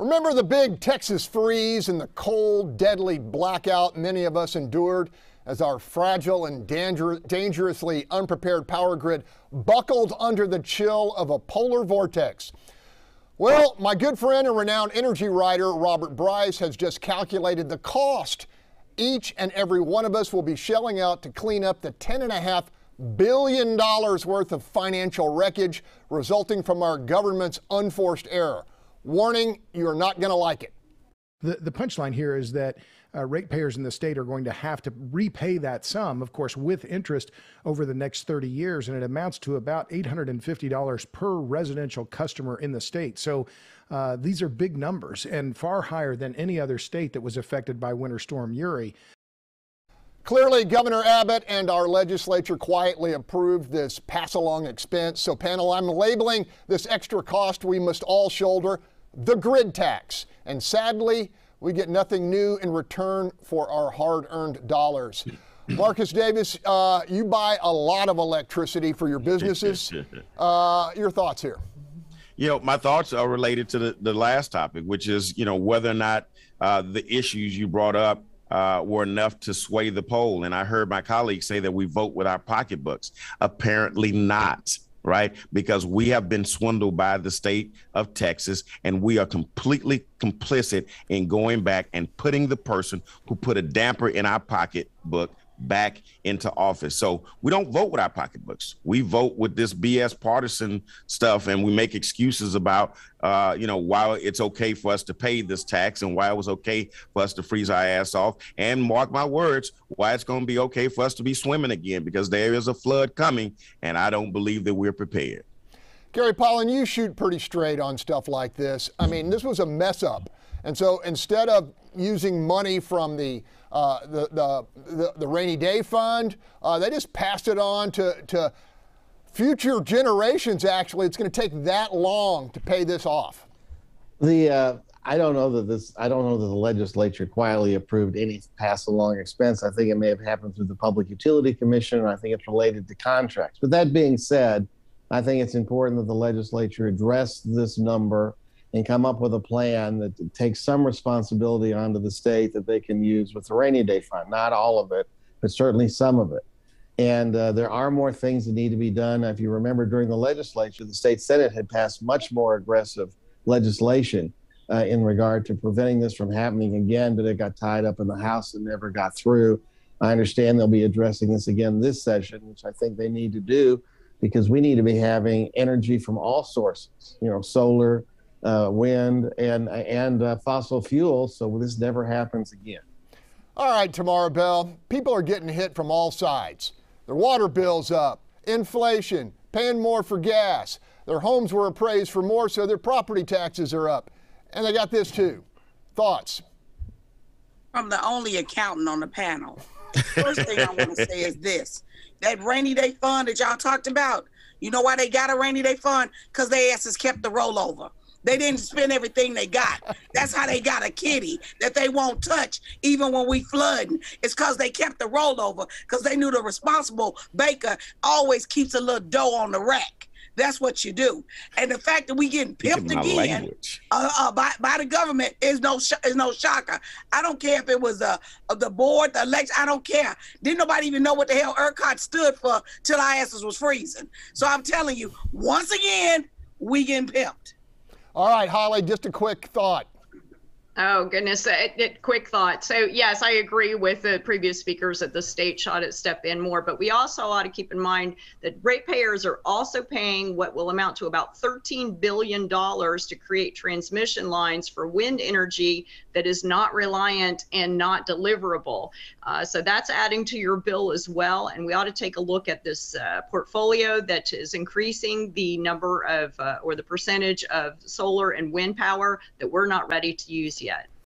Remember the big Texas freeze and the cold, deadly blackout many of us endured as our fragile and dangerously unprepared power grid buckled under the chill of a polar vortex? Well, my good friend and renowned energy writer Robert Bryce has just calculated the cost each and every one of us will be shelling out to clean up the $10.5 billion worth of financial wreckage resulting from our government's unforced error. Warning, you're not going to like it. The punchline here is that ratepayers in the state are going to have to repay that sum, of course, with interest over the next 30 years, and it amounts to about $850 per residential customer in the state. So these are big numbers and far higher than any other state that was affected by Winter Storm Uri. Clearly, Governor Abbott and our legislature quietly approved this pass-along expense. So, panel, I'm labeling this extra cost we must all shoulder the grid tax. And sadly, we get nothing new in return for our hard-earned dollars. Marcus Davis, you buy a lot of electricity for your businesses. Your thoughts here? My thoughts are related to the last topic, which is, whether or not the issues you brought up were enough to sway the poll. And I heard my colleagues say that we vote with our pocketbooks. Apparently not, right? Because we have been swindled by the state of Texas, and we are completely complicit in going back and putting the person who put a damper in our pocketbook back into office. So we don't vote with our pocketbooks. We vote with this BS partisan stuff, and we make excuses about, why it's okay for us to pay this tax and why it was okay for us to freeze our ass off. And mark my words, why it's going to be okay for us to be swimming again, because there is a flood coming, and I don't believe that we're prepared. Gary Pollan, you shoot pretty straight on stuff like this. I mean, this was a mess up. And so instead of using money from the rainy day fund, they just passed it on to future generations. Actually, it's going to take that long to pay this off. I don't know that the legislature quietly approved any pass along expense. I think it may have happened through the Public Utility Commission, and I think it's related to contracts. But that being said, I think it's important that the legislature address this number and come up with a plan that takes some responsibility onto the state that they can use with the rainy day fund. Not all of it, but certainly some of it. And there are more things that need to be done. If you remember, during the legislature, the state Senate had passed much more aggressive legislation in regard to preventing this from happening again, but it got tied up in the House and never got through. I understand they'll be addressing this again this session, which I think they need to do, because we need to be having energy from all sources, solar, wind, and fossil fuels, so this never happens again. All right, Tamara Bell, people are getting hit from all sides. Their water bill's up, inflation, paying more for gas. Their homes were appraised for more, so their property taxes are up. And they got this too. Thoughts? From the only accountant on the panel. First thing I want to say is this. That rainy day fund that y'all talked about, you know why they got a rainy day fund? Because their asses kept the rollover. They didn't spend everything they got. That's how they got a kitty that they won't touch even when we flooding. It's because they kept the rollover, because they knew the responsible baker always keeps a little dough on the rack. That's what you do. And the fact that we getting pimped again by the government is no shocker. I don't care if it was the board, the election. I don't care. Didn't nobody even know what the hell ERCOT stood for till our asses was freezing. So I'm telling you, once again, we getting pimped. All right, Holly, just a quick thought. Oh, goodness. Quick thought. So, yes, I agree with the previous speakers that the state should step in more, but we also ought to keep in mind that ratepayers are also paying what will amount to about $13 billion to create transmission lines for wind energy that is not reliant and not deliverable. So that's adding to your bill as well. And we ought to take a look at this portfolio that is increasing the number of or the percentage of solar and wind power that we're not ready to use yet.